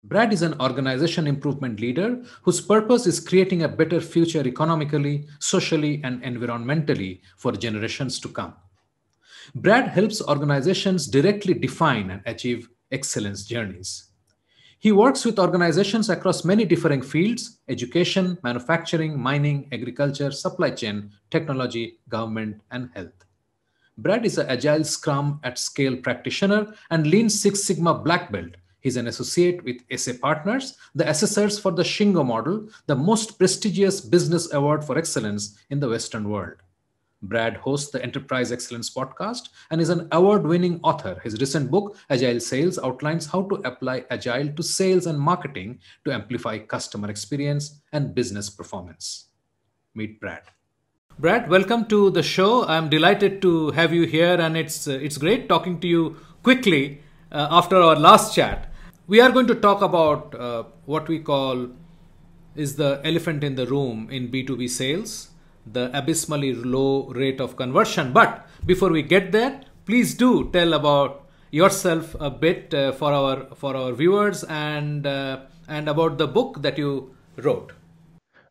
Brad is an organization improvement leader whose purpose is creating a better future economically, socially, and environmentally for generations to come. Brad helps organizations directly define and achieve excellence journeys. He works with organizations across many differing fields: education, manufacturing, mining, agriculture, supply chain, technology, government, and health. Brad is an Agile Scrum at Scale practitioner and Lean Six Sigma black belt. He's an associate with SA Partners, the assessors for the Shingo model, the most prestigious business award for excellence in the Western world. Brad hosts the Enterprise Excellence podcast and is an award winning author. His recent book, Agile Sales, outlines how to apply Agile to sales and marketing to amplify customer experience and business performance. Meet Brad. Brad, welcome to the show. I'm delighted to have you here, and it's great talking to you quickly after our last chat. We are going to talk about what we call is the elephant in the room in B2B sales, the abysmally low rate of conversion. But before we get there, please do tell about yourself a bit for our viewers and about the book that you wrote.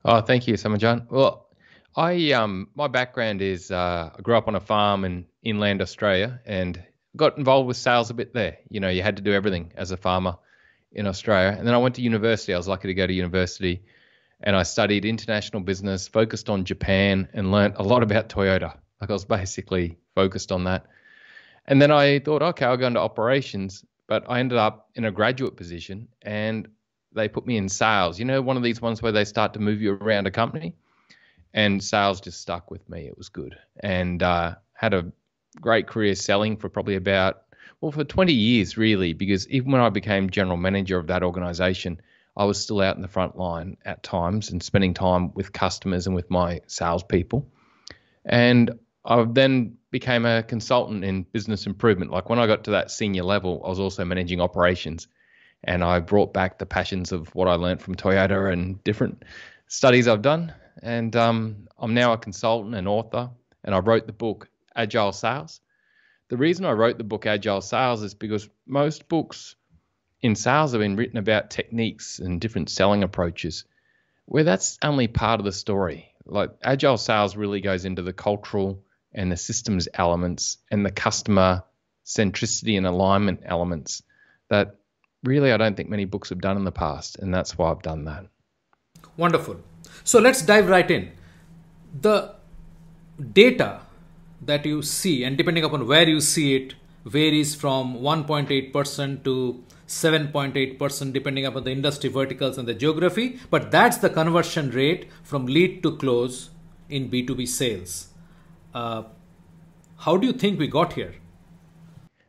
Oh, thank you, Samajan. Well, my background is I grew up on a farm in inland Australia and got involved with sales a bit there. You know, you had to do everything as a farmer in Australia. And then I went to university. I was lucky to go to university and I studied international business, focused on Japan and learnt a lot about Toyota. Like I was basically focused on that. And then I thought, okay, I'll go into operations, but I ended up in a graduate position and they put me in sales. You know, one of these ones where they start to move you around a company. And sales just stuck with me. It was good. And had a great career selling for probably for 20 years, really, because even when I became general manager of that organization, I was still out in the front line at times and spending time with customers and with my salespeople. And I then became a consultant in business improvement. Like when I got to that senior level, I was also managing operations. And I brought back the passions of what I learned from Toyota and different studies I've done. And I'm now a consultant and author, and I wrote the book Agile Sales. The reason I wrote the book Agile Sales is because most books in sales have been written about techniques and different selling approaches, where that's only part of the story. Like Agile Sales really goes into the cultural and the systems elements and the customer centricity and alignment elements that really I don't think many books have done in the past, and that's why I've done that. Wonderful. So let's dive right in. The data that you see, and depending upon where you see it, varies from 1.8% to 7.8%, depending upon the industry verticals and the geography. But that's the conversion rate from lead to close in B2B sales. How do you think we got here?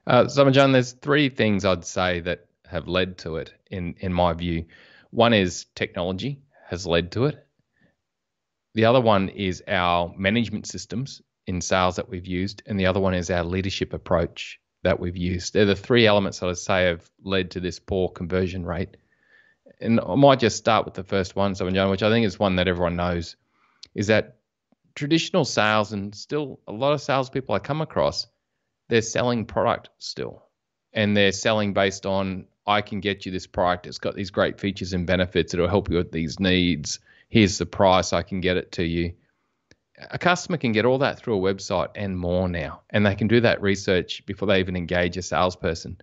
Samajan, there's three things I'd say that have led to it in my view. One is technology has led to it. The other one is our management systems in sales that we've used, and the other one is our leadership approach that we've used. They're the three elements that I'd say have led to this poor conversion rate. And I might just start with the first one, which I think is one that everyone knows, is that traditional sales, and still a lot of salespeople I come across, they're selling product still. And they're selling based on, I can get you this product. It's got these great features and benefits. It'll help you with these needs. Here's the price. I can get it to you. A customer can get all that through a website and more now. And they can do that research before they even engage a salesperson.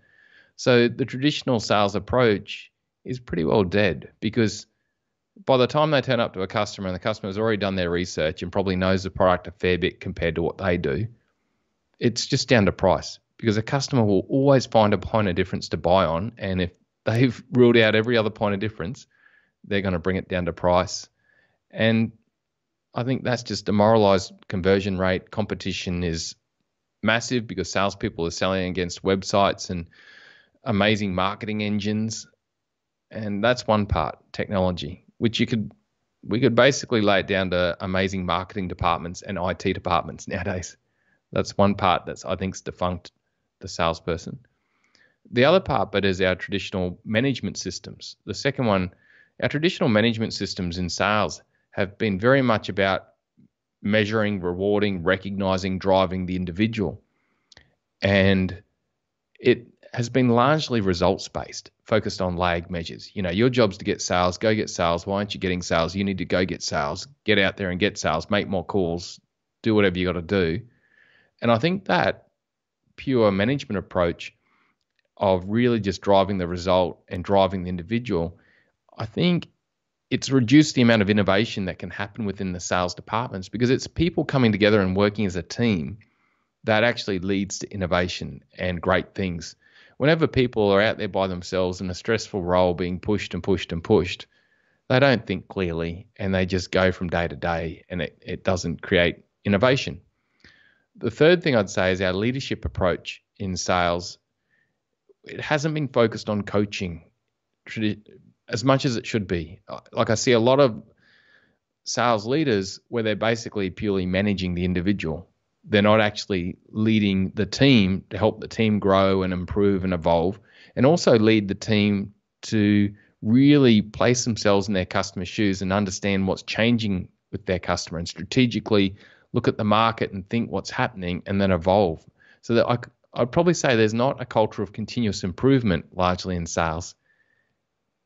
So the traditional sales approach is pretty well dead, because by the time they turn up to a customer and the customer has already done their research and probably knows the product a fair bit compared to what they do, it's just down to price. Because a customer will always find a point of difference to buy on. And if they've ruled out every other point of difference, they're going to bring it down to price. And I think that's just demoralized conversion rate. Competition is massive because salespeople are selling against websites and amazing marketing engines. And that's one part, technology, which we could basically lay it down to amazing marketing departments and IT departments nowadays. That's one part that's, I think, is defunct the salesperson. The other part, but is our traditional management systems. The second one, our traditional management systems in sales have been very much about measuring, rewarding, recognizing, driving the individual. And it has been largely results based, focused on lag measures. Your job's to get sales, go get sales. Why aren't you getting sales? You need to go get sales, get out there and get sales, make more calls, do whatever you got to do. And I think that pure management approach of really just driving the result and driving the individual, I think it's reduced the amount of innovation that can happen within the sales departments, because it's people coming together and working as a team that actually leads to innovation and great things. Whenever people are out there by themselves in a stressful role being pushed and pushed and pushed, they don't think clearly and they just go from day to day, and it doesn't create innovation. The third thing I'd say is our leadership approach in sales. It hasn't been focused on coaching as much as it should be. Like, I see a lot of sales leaders where they're basically purely managing the individual. They're not actually leading the team to help the team grow and improve and evolve, and also lead the team to really place themselves in their customer's shoes and understand what's changing with their customer, and strategically look at the market and think what's happening and then evolve. So that I'd probably say there's not a culture of continuous improvement largely in sales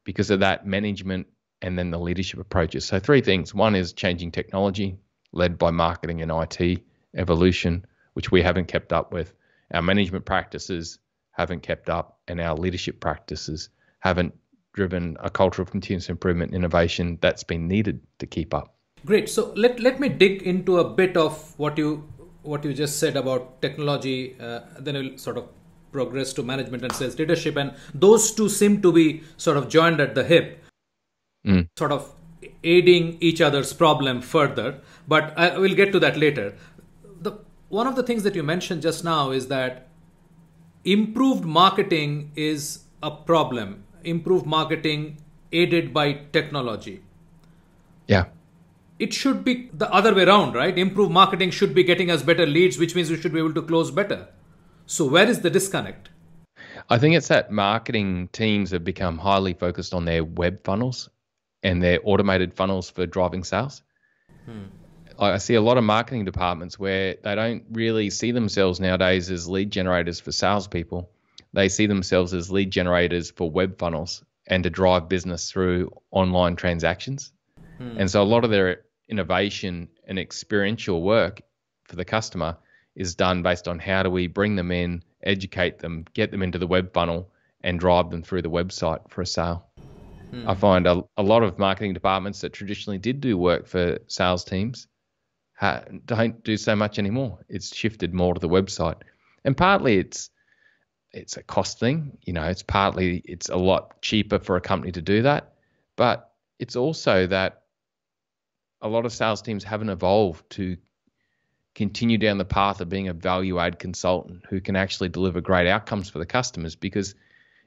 because of that management and then the leadership approaches. So 3 things. One is changing technology led by marketing and IT evolution, which we haven't kept up with. Our management practices haven't kept up, and our leadership practices haven't driven a culture of continuous improvement and innovation that's been needed to keep up. Great. So let me dig into a bit of what you just said about technology. Then we'll sort of progress to management and sales leadership, and those two seem to be sort of joined at the hip, sort of aiding each other's problem further. But I will get to that later. One of the things that you mentioned just now is that improved marketing is a problem. Improved marketing aided by technology. Yeah. It should be the other way around, right? Improved marketing should be getting us better leads, which means we should be able to close better. So where is the disconnect? I think it's that marketing teams have become highly focused on their web funnels and their automated funnels for driving sales. I see a lot of marketing departments where they don't really see themselves nowadays as lead generators for salespeople. They see themselves as lead generators for web funnels and to drive business through online transactions. And so a lot of their innovation and experiential work for the customer is done based on how do we bring them in, educate them, get them into the web funnel, and drive them through the website for a sale. I find a lot of marketing departments that traditionally did do work for sales teams don't do so much anymore. It's shifted more to the website. And partly it's a cost thing. It's a lot cheaper for a company to do that. But it's also that a lot of sales teams haven't evolved to continue down the path of being a value-add consultant who can actually deliver great outcomes for the customers. Because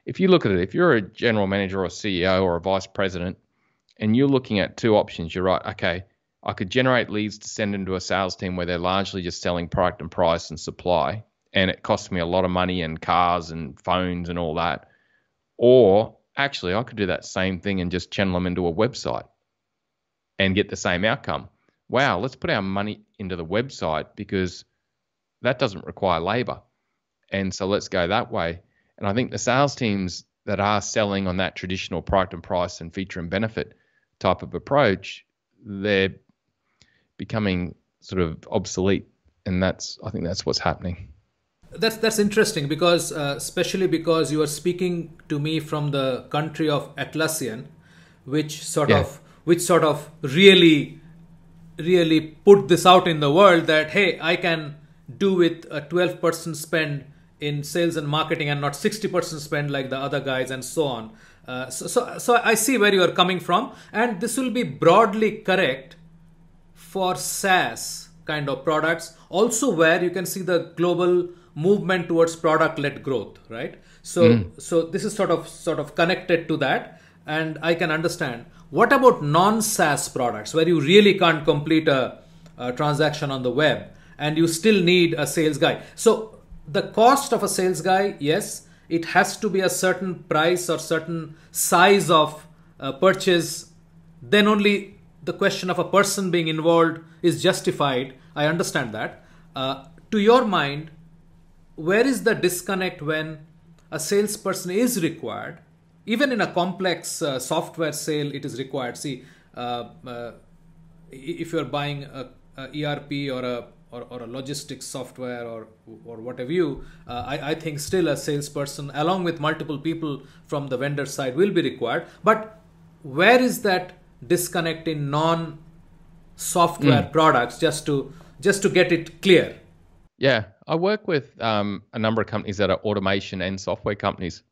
if you look at it, if you're a general manager or a CEO or a vice president and you're looking at 2 options, you're right, okay, I could generate leads to send into a sales team where they're largely just selling product and price and supply, and it costs me a lot of money and cars and phones and all that. Or actually, I could do that same thing and just channel them into a website and get the same outcome. Wow, let's put our money into the website because that doesn't require labor. And so let's go that way. And I think the sales teams that are selling on that traditional product and price and feature and benefit type of approach, they're becoming sort of obsolete. And I think that's what's happening. That's interesting because especially because you are speaking to me from the country of Atlassian, which sort of really put this out in the world that, hey, I can do with a 12% spend in sales and marketing and not 60% spend like the other guys and so on. So I see where you are coming from, and this will be broadly correct for SaaS kind of products, also where you can see the global movement towards product-led growth, right? So this is sort of connected to that, and I can understand. What about non-SaaS products where you really can't complete a transaction on the web and you still need a sales guy? So the cost of a sales guy, yes, it has to be a certain price or certain size of purchase. Then only the question of a person being involved is justified. I understand that. To your mind, where is the disconnect when a salesperson is required. Even in a complex software sale, it is required. See, if you're buying a ERP or a logistics software or whatever I think still a salesperson along with multiple people from the vendor side will be required. But where is that disconnect in non-software products? Just to get it clear. Yeah, I work with a number of companies that are automation and software companies.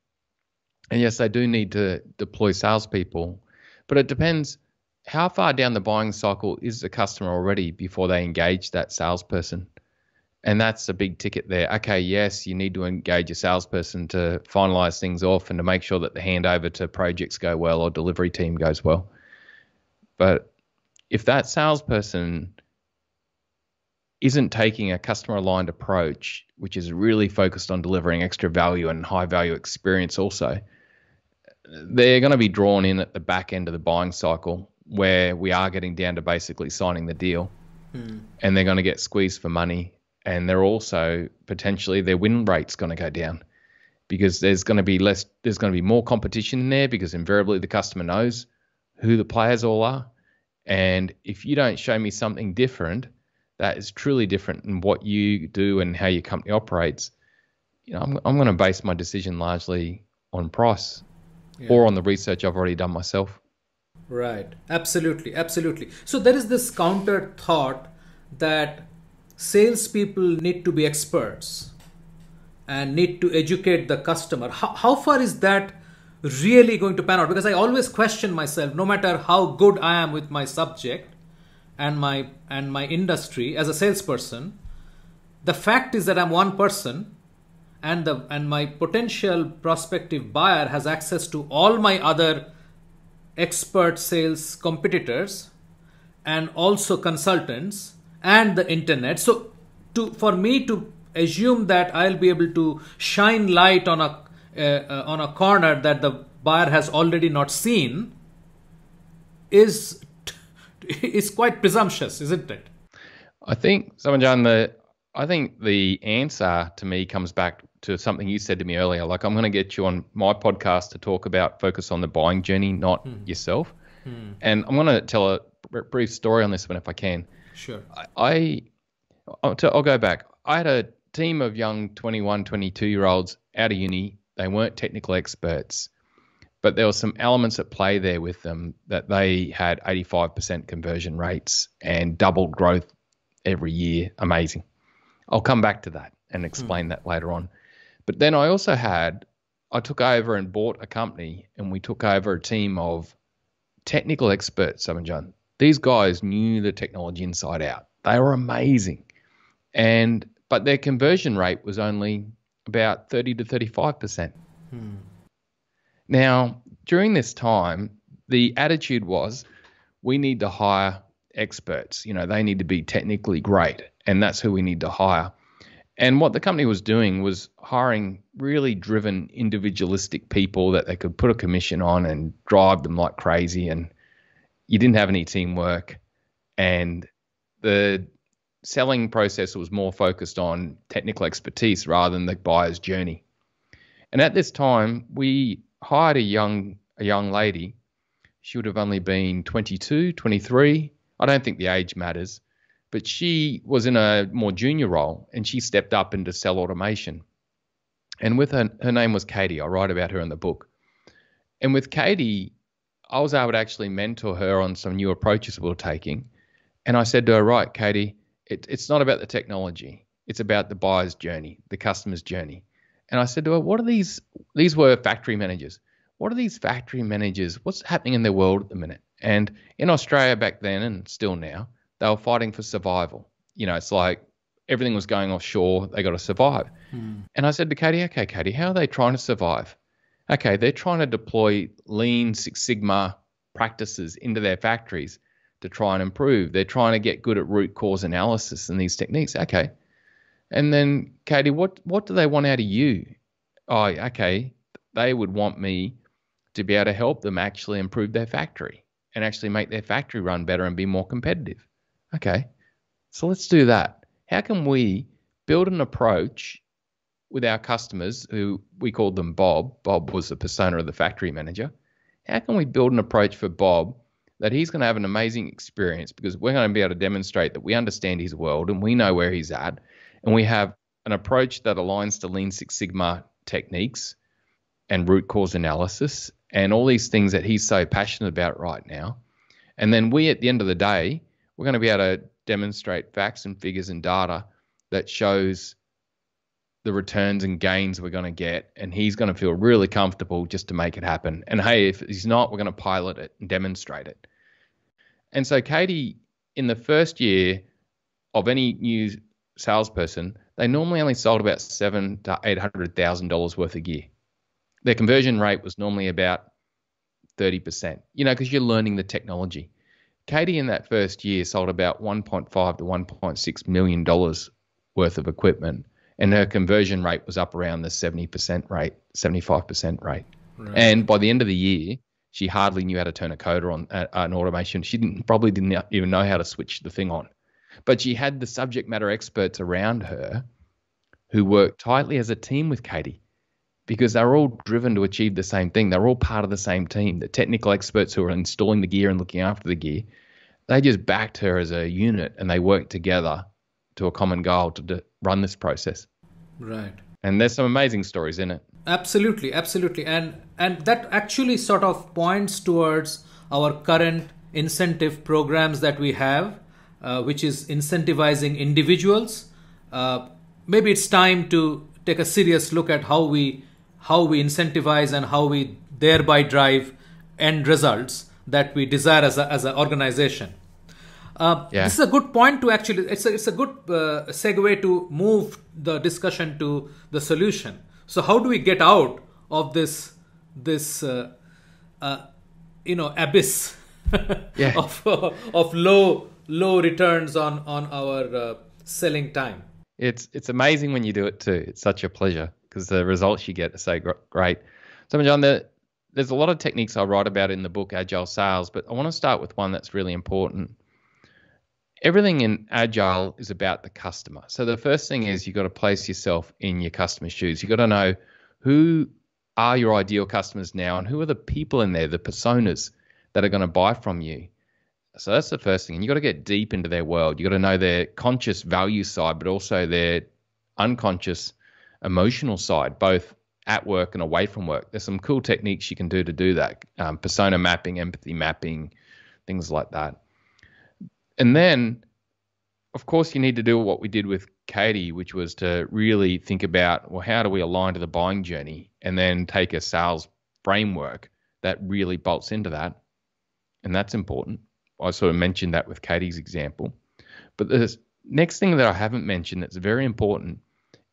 And yes, they do need to deploy salespeople, but it depends how far down the buying cycle is the customer already before they engage that salesperson. And that's a big ticket there. Okay, yes, you need to engage a salesperson to finalize things off and to make sure that the handover to projects go well or delivery team goes well. But if that salesperson isn't taking a customer-aligned approach, which is really focused on delivering extra value and high-value experience also, they're going to be drawn in at the back end of the buying cycle where we are getting down to basically signing the deal. And they're going to get squeezed for money. And they're also potentially their win rate's going to go down because there's going to be more competition in there because invariably the customer knows who the players all are. And if you don't show me something different that is truly different in what you do and how your company operates, I'm going to base my decision largely on price or on the research I've already done myself. Right. Absolutely. Absolutely. So there is this counter thought that salespeople need to be experts and need to educate the customer. How far is that really going to pan out? Because I always question myself, no matter how good I am with my subject and my industry as a salesperson, the fact is that I'm one person and my potential prospective buyer has access to all my other expert sales competitors and also consultants and the internet. So for me to assume that I'll be able to shine light on a corner that the buyer has already not seen is quite presumptuous, isn't it? I think, Samanjan, I think the answer to me comes back to something you said to me earlier. Like, I'm going to get you on my podcast to talk about focus on the buying journey, not yourself. And I'm going to tell a brief story on this one if I can. Sure. I'll go back. I had a team of young 21, 22-year-olds out of uni. They weren't technical experts, but there were some elements at play there with them that they had 85% conversion rates and doubled growth every year. Amazing. I'll come back to that and explain that later on. But then I took over and bought a company, and we took over a team of technical experts, Samanjan. These guys knew the technology inside out. They were amazing. But their conversion rate was only about 30 to 35%. Now, during this time, the attitude was we need to hire experts. They need to be technically great, and that's who we need to hire. And what the company was doing was hiring really driven, individualistic people that they could put a commission on and drive them like crazy. And you didn't have any teamwork. And the selling process was more focused on technical expertise rather than the buyer's journey. And at this time, we hired a young lady. She would have only been 22, 23. I don't think the age matters. But she was in a more junior role, and she stepped up into sell automation. And with her name was Katie. I write about her in the book. And with Katie, I was able to actually mentor her on some new approaches we were taking. And I said to her, right, Katie, it's not about the technology. It's about the buyer's journey, the customer's journey. And I said to her, what are these were factory managers. What are these factory managers? What's happening in their world at the minute? And in Australia back then, and still now, they were fighting for survival. It's like everything was going offshore. They got to survive. And I said to Katie, okay, Katie, how are they trying to survive? Okay, they're trying to deploy Lean Six Sigma practices into their factories to try and improve. They're trying to get good at root cause analysis and these techniques. Okay. And then, Katie, what do they want out of you? Oh, okay. They would want me to be able to help them actually improve their factory and actually make their factory run better and be more competitive. Okay, so let's do that. How can we build an approach with our customers, who we called them Bob. Bob was the persona of the factory manager. How can we build an approach for Bob that he's going to have an amazing experience, because we're going to be able to demonstrate that we understand his world and we know where he's at, and we have an approach that aligns to Lean Six Sigma techniques and root cause analysis and all these things that he's so passionate about right now. And then we, at the end of the day, we're going to be able to demonstrate facts and figures and data that shows the returns and gains we're going to get, and he's going to feel really comfortable just to make it happen. And hey, if he's not, we're going to pilot it and demonstrate it. And so Katie, in the first year of any new salesperson, they normally only sold about $700,000 to $800,000 worth of gear. Their conversion rate was normally about 30%, because you're learning the technology. Katie, in that first year, sold about $1.5 to $1.6 million worth of equipment, and her conversion rate was up around the 70% rate, 75% rate. Right. And by the end of the year, she hardly knew how to turn a coder on an automation. She probably didn't even know how to switch the thing on. But she had the subject matter experts around her who worked tightly as a team with Katie, because they're all driven to achieve the same thing. They're all part of the same team. The technical experts who are installing the gear and looking after the gear, they just backed her as a unit, and they worked together to a common goal to run this process. Right. And there's some amazing stories in it. Absolutely, absolutely. And that actually sort of points towards our current incentive programs that we have, which is incentivizing individuals. Maybe it's time to take a serious look at how we incentivize and how we thereby drive end results that we desire as an organization. This is a good point to actually, it's a good segue to move the discussion to the solution. So how do we get out of this abyss of low returns on our selling time? It's amazing when you do it too. It's such a pleasure, because the results you get are so great. So, John, there's a lot of techniques I write about in the book, Agile Sales, but I want to start with one that's really important. Everything in Agile is about the customer. So the first thing is you've got to place yourself in your customer's shoes. You've got to know who are your ideal customers now, and who are the people in there, the personas that are going to buy from you. So that's the first thing. And you've got to get deep into their world. You've got to know their conscious value side, but also their unconscious emotional side, both at work and away from work. There's some cool techniques you can do to do that. Persona mapping, empathy mapping, things like that. And then, of course, you need to do what we did with Katie, which was to really think about, well, how do we align to the buying journey, and then take a sales framework that really bolts into that. And that's important. I sort of mentioned that with Katie's example. But the next thing that I haven't mentioned that's very important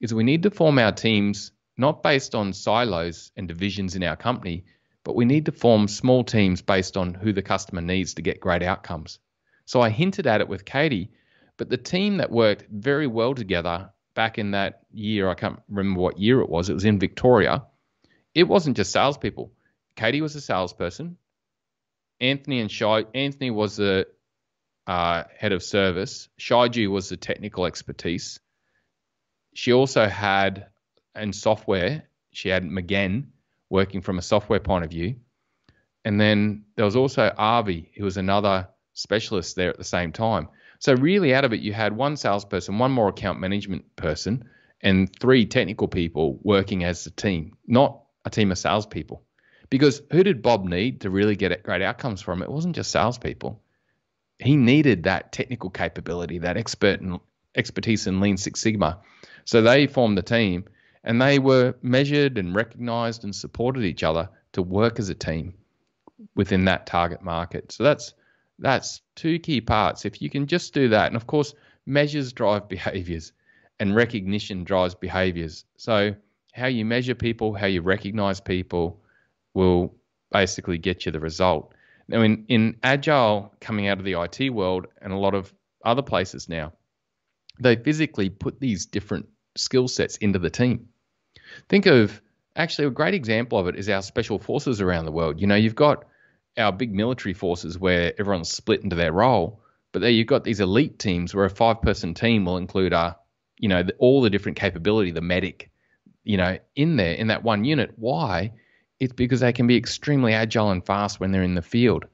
is we need to form our teams not based on silos and divisions in our company, but we need to form small teams based on who the customer needs to get great outcomes. So I hinted at it with Katie, but the team that worked very well together back in that year, I can't remember what year it was in Victoria, it wasn't just salespeople. Katie was a salesperson. Anthony was the head of service. Shaiju was the technical expertise. She also had, in software, she had McGann working from a software point of view. And then there was also Avi, who was another specialist there at the same time. So really out of it, you had one salesperson, one more account management person, and 3 technical people working as a team, not a team of salespeople. Because who did Bob need to really get great outcomes from? It wasn't just salespeople. He needed that technical capability, that expertise in Lean Six Sigma. So they formed the team, and they were measured and recognized and supported each other to work as a team within that target market. So that's 2 key parts. If you can just do that, and of course, measures drive behaviors and recognition drives behaviors. So how you measure people, how you recognize people will basically get you the result. Now, in Agile, coming out of the IT world and a lot of other places now, they physically put these different skill sets into the team. Think of, actually, a great example of it is our special forces around the world. You've got our big military forces where everyone's split into their role, but there you've got these elite teams where a 5-person team will include all the different capability, the medic, in there, in that one unit. Why? It's because they can be extremely agile and fast when they're in the field.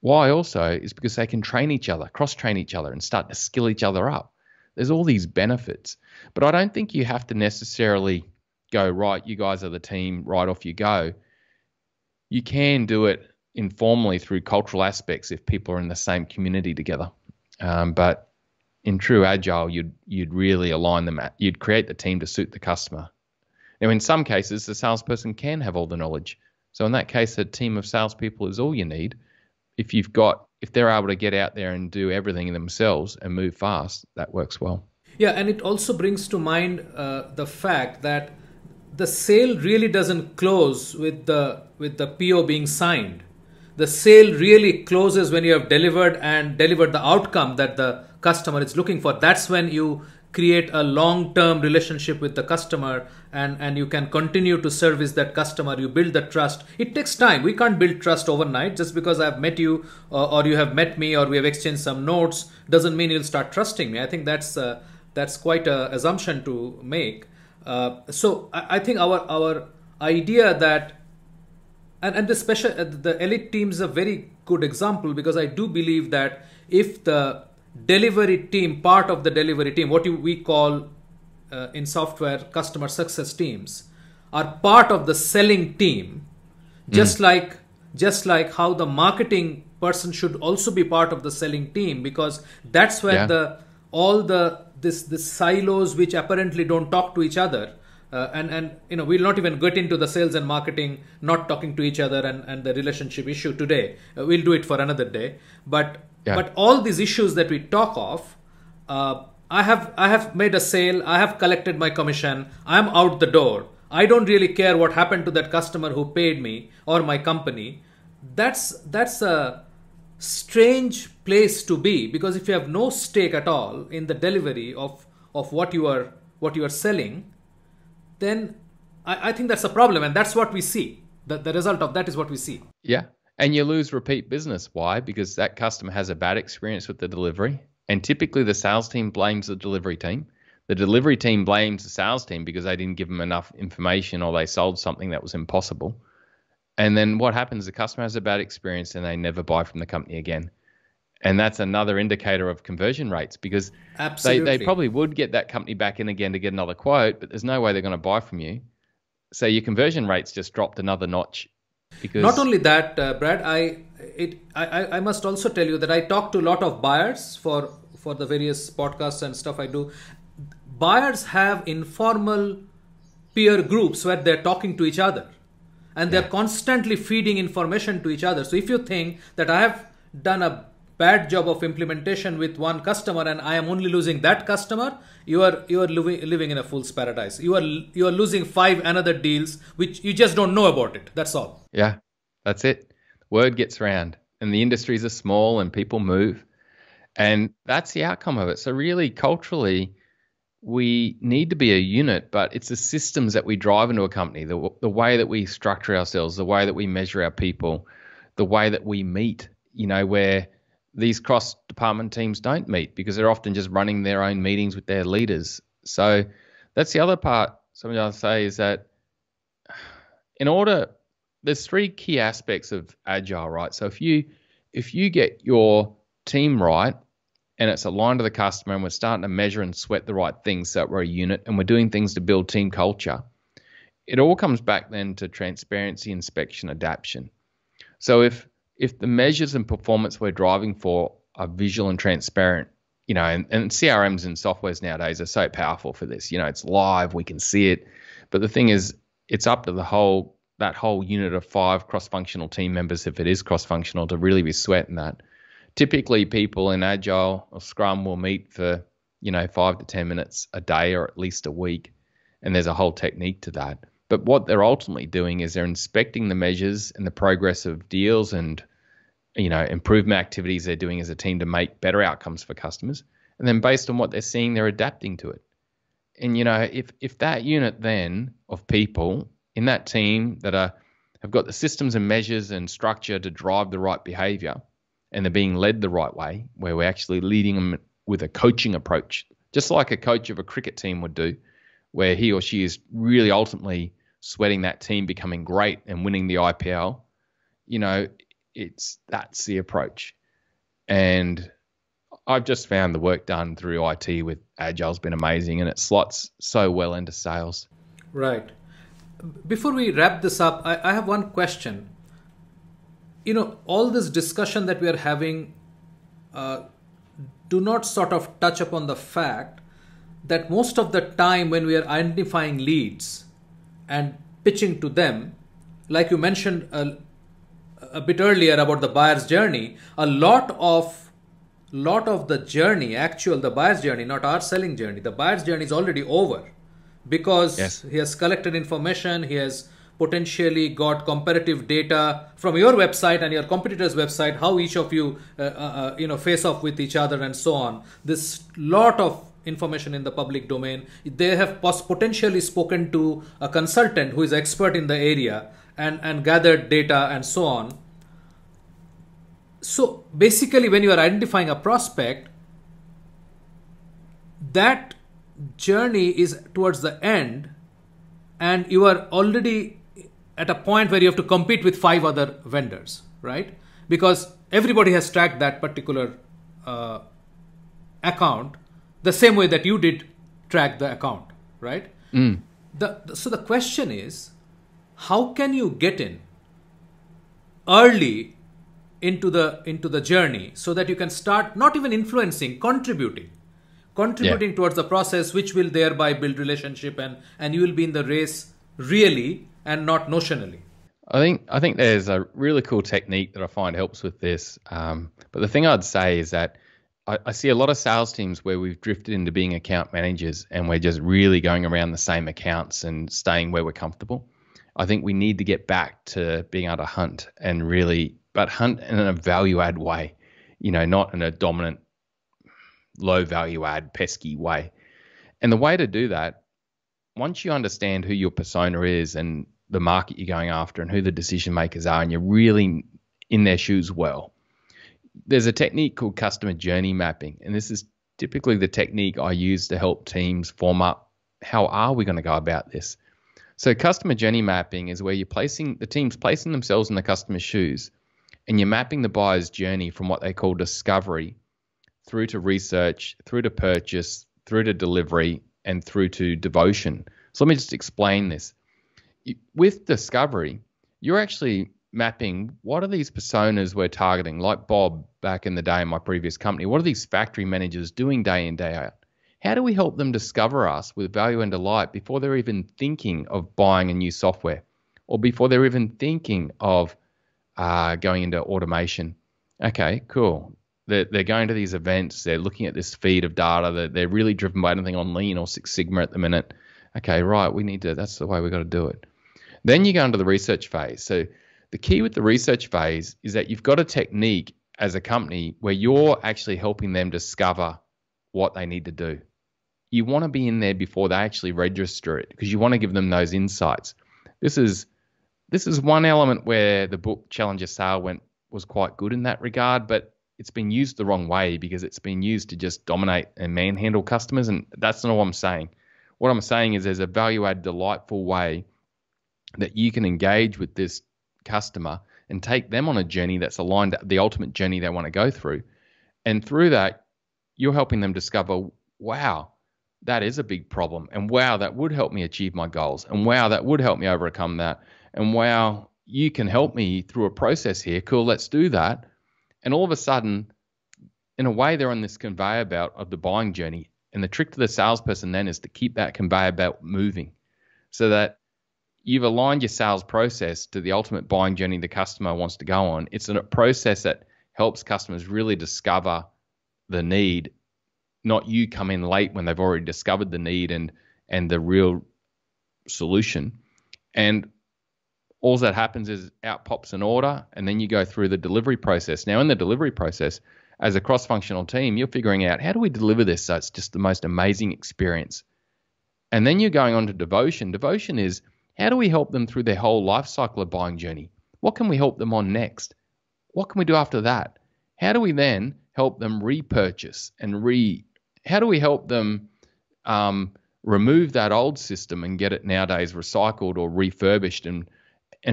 Why also is because they can train each other, cross-train each other, and start to skill each other up. There's all these benefits. But I don't think you have to necessarily go, right, you guys are the team, right, off you go. You can do it informally through cultural aspects if people are in the same community together. But in true agile, you'd really align them. You'd create the team to suit the customer. Now, in some cases, the salesperson can have all the knowledge. So in that case, a team of salespeople is all you need. If they're able to get out there and do everything themselves and move fast, that works well. Yeah, and it also brings to mind the fact that the sale really doesn't close with the PO being signed. The sale really closes when you have delivered the outcome that the customer is looking for. That's when you create a long-term relationship with the customer, and you can continue to service that customer. You build the trust. It takes time. We can't build trust overnight. Just because I've met you or you have met me or we have exchanged some notes doesn't mean you'll start trusting me. I think that's quite an assumption to make. So I think our idea that and the elite team is a very good example, because I do believe that if the delivery team, part of the delivery team, what we call in software customer success teams, are part of the selling team, just like how the marketing person should also be part of the selling team, because that's where this silos which apparently don't talk to each other. And we'll not even get into the sales and marketing not talking to each other and the relationship issue today. We'll do it for another day. But all these issues that we talk of, I have made a sale. I have collected my commission. I'm out the door. I don't really care what happened to that customer who paid me or my company. That's a strange place to be, because if you have no stake at all in the delivery of what you are selling, then I think that's a problem, and that's what we see. The result of that is what we see. Yeah, and you lose repeat business. Why? Because that customer has a bad experience with the delivery, and typically the sales team blames the delivery team. The delivery team blames the sales team because they didn't give them enough information or they sold something that was impossible. And then what happens? The customer has a bad experience and they never buy from the company again. And that's another indicator of conversion rates, because they probably would get that company back in again to get another quote, but there's no way they're going to buy from you. So your conversion rates just dropped another notch. Because not only that, Brad, I must also tell you that I talk to a lot of buyers for the various podcasts and stuff I do. Buyers have informal peer groups where they're talking to each other, and they're constantly feeding information to each other. So if you think that I have done a bad job of implementation with one customer and I am only losing that customer, you are living in a fool's paradise. You are losing 5 another deals which you just don't know about it. That's all. Yeah, that's it. Word gets around, and the industries are small and people move, and that's the outcome of it. So really, culturally, we need to be a unit, but it's the systems that we drive into a company, the way that we structure ourselves, the way that we measure our people, the way that we meet, where these cross-department teams don't meet because they're often just running their own meetings with their leaders. So that's the other part. Something I'll say is that there's 3 key aspects of agile, right? So if you get your team right and it's aligned to the customer and we're starting to measure and sweat the right things so that we're a unit and we're doing things to build team culture, it all comes back then to transparency, inspection, adaptation. So if the measures and performance we're driving for are visual and transparent, and CRMs and softwares nowadays are so powerful for this. It's live, we can see it. But the thing is, it's up to that whole unit of 5 cross-functional team members, if it is cross-functional, to really be sweating that. Typically, people in Agile or Scrum will meet for, 5 to 10 minutes a day or at least a week. And there's a whole technique to that. But what they're ultimately doing is they're inspecting the measures and the progress of deals and improvement activities they're doing as a team to make better outcomes for customers. And then based on what they're seeing, they're adapting to it. And, if that unit then of people in that team that have got the systems and measures and structure to drive the right behavior, and they're being led the right way, where we're actually leading them with a coaching approach, just like a coach of a cricket team would do, where he or she is really ultimately sweating that team becoming great and winning the IPL, that's the approach. And I've just found the work done through IT with Agile's been amazing, and it slots so well into sales. Right. Before we wrap this up, I have one question. All this discussion that we are having do not sort of touch upon the fact that most of the time when we are identifying leads and pitching to them, like you mentioned a bit earlier about the buyer's journey, a lot of the journey, the buyer's journey, not our selling journey, the buyer's journey is already over, because Yes. he has collected information, he has potentially got comparative data from your website and your competitor's website, how each of you face off with each other and so on. This lot of information in the public domain. They have potentially spoken to a consultant who is expert in the area and gathered data and so on. So basically, when you are identifying a prospect, that journey is towards the end, and you are already at a point where you have to compete with 5 other vendors, right? Because everybody has tracked that particular account the same way that you did track the account, right? So the question is, how can you get in early into the journey so that you can start not even influencing, contributing towards the process, which will thereby build relationship, and you will be in the race really and not notionally. I think there's a really cool technique that I find helps with this. But the thing I'd say is that I see a lot of sales teams where we've drifted into being account managers and we're just really going around the same accounts and staying where we're comfortable. I think we need to get back to being able to hunt but hunt in a value add way, not in a dominant, low value add, pesky way. And the way to do that, once you understand who your persona is and the market you're going after and who the decision makers are, and you're really in their shoes well, there's a technique called customer journey mapping. And this is typically the technique I use to help teams form up, how are we going to go about this? So customer journey mapping is where the team's placing themselves in the customer's shoes, and you're mapping the buyer's journey from what they call discovery through to research, through to purchase, through to delivery, and through to devotion. So let me just explain this. With discovery, you're actually mapping what are these personas we're targeting, like Bob back in the day in my previous company. What are these factory managers doing day in, day out? How do we help them discover us with value and delight before they're even thinking of buying a new software, or before they're even thinking of going into automation? Okay, cool. They're going to these events. They're looking at this feed of data. They're really driven by anything on Lean or Six Sigma at the minute. Okay, right. That's the way we got to do it. Then you go into the research phase. So the key with the research phase is that you've got a technique as a company where you're actually helping them discover what they need to do. You want to be in there before they actually register it, because you want to give them those insights. This is one element where the book Challenger Sale was quite good in that regard, but it's been used the wrong way because it's been used to just dominate and manhandle customers, and that's not what I'm saying. What I'm saying is there's a value-add, delightful way that you can engage with this customer and take them on a journey that's aligned to the ultimate journey they want to go through. And through that, you're helping them discover, wow, that is a big problem. And wow, that would help me achieve my goals. And wow, that would help me overcome that. And wow, you can help me through a process here. Cool, let's do that. And all of a sudden, in a way, they're on this conveyor belt of the buying journey. And the trick to the salesperson then is to keep that conveyor belt moving so that you've aligned your sales process to the ultimate buying journey the customer wants to go on. It's a process that helps customers really discover the need, not you come in late when they've already discovered the need and the real solution. And all that happens is out pops an order, and then you go through the delivery process. Now, in the delivery process, as a cross-functional team, you're figuring out, how do we deliver this so it's just the most amazing experience? And then you're going on to devotion. Devotion is, how do we help them through their whole life cycle of buying journey? What can we help them on next? What can we do after that? How do we then help them repurchase and how do we help them remove that old system and get it nowadays recycled or refurbished and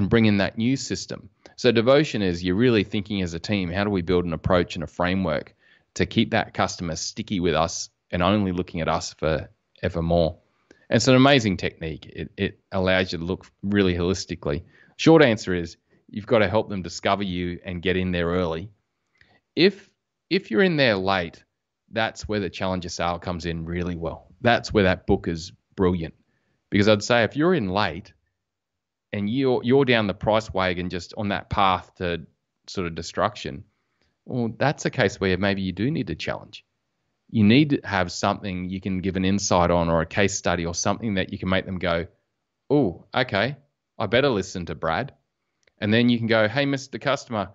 bring in that new system. So devotion is you're really thinking as a team, how do we build an approach and a framework to keep that customer sticky with us and only looking at us for ever more? And it's an amazing technique. It allows you to look really holistically. Short answer is you've got to help them discover you and get in there early. If you're in there late, that's where the challenger sale comes in really well. That's where that book is brilliant. Because I'd say if you're in late and you're down the price wagon just on that path to sort of destruction, well, that's a case where maybe you do need to challenge. You need to have something you can give an insight on or a case study or something that you can make them go, oh, okay, I better listen to Brad. And then you can go, hey, Mr. Customer,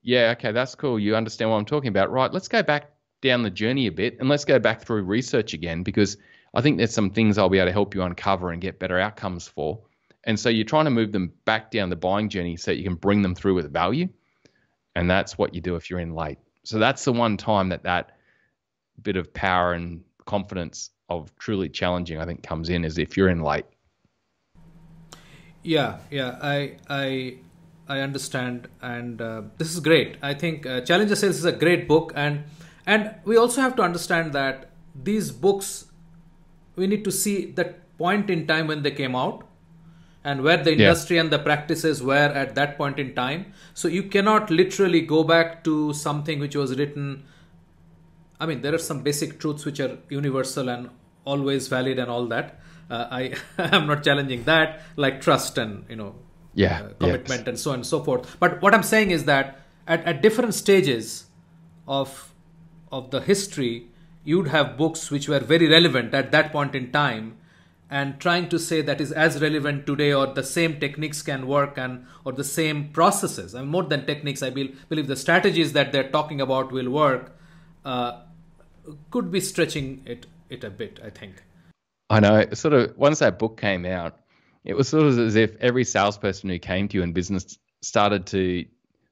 yeah, okay, that's cool. You understand what I'm talking about. Right, let's go back down the journey a bit and let's go back through research again, because I think there's some things I'll be able to help you uncover and get better outcomes for. And so you're trying to move them back down the buying journey so you can bring them through with value. And that's what you do if you're in late. So that's the one time that bit of power and confidence of truly challenging, I think, comes in, is if you're in late. Yeah, I understand, and this is great. I think Challenger Sales is a great book, and we also have to understand that these books, we need to see that point in time when they came out and where the industry and the practices were at that point in time. So you cannot literally go back to something which was written. I mean, there are some basic truths which are universal and always valid and all that. I am not challenging that, like trust and commitment and so on and so forth. But what I'm saying is that at different stages of the history, you'd have books which were very relevant at that point in time, and trying to say that is as relevant today, or the same techniques can work, or the same processes. And more than techniques, I believe the strategies that they're talking about will work. Could be stretching it a bit, I think. I know. Sort of once that book came out, it was sort of as if every salesperson who came to you in business started to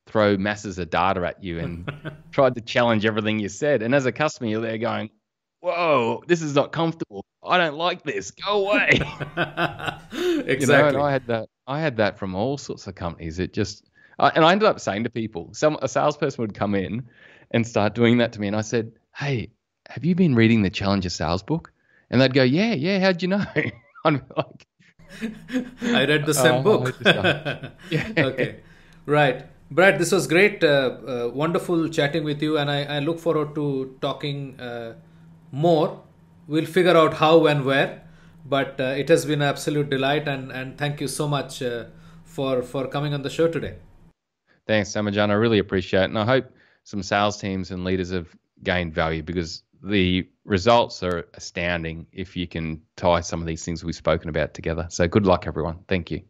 throw masses of data at you and tried to challenge everything you said. And as a customer, you're there going, whoa, this is not comfortable. I don't like this. Go away. Exactly. And I had that from all sorts of companies. It just, and I ended up saying to people, a salesperson would come in and start doing that to me. And I said, hey, have you been reading the Challenger Sales book? And they'd go, yeah, how'd you know? I'm like, I read the same book. Yeah. Okay. Right. Brad, this was great. Wonderful chatting with you. And I look forward to talking more. We'll figure out how and where. But it has been an absolute delight. And thank you so much for coming on the show today. Thanks, Samajan. I really appreciate it. And I hope some sales teams and leaders have gained value, because the results are astounding if you can tie some of these things we've spoken about together. So good luck, everyone. Thank you.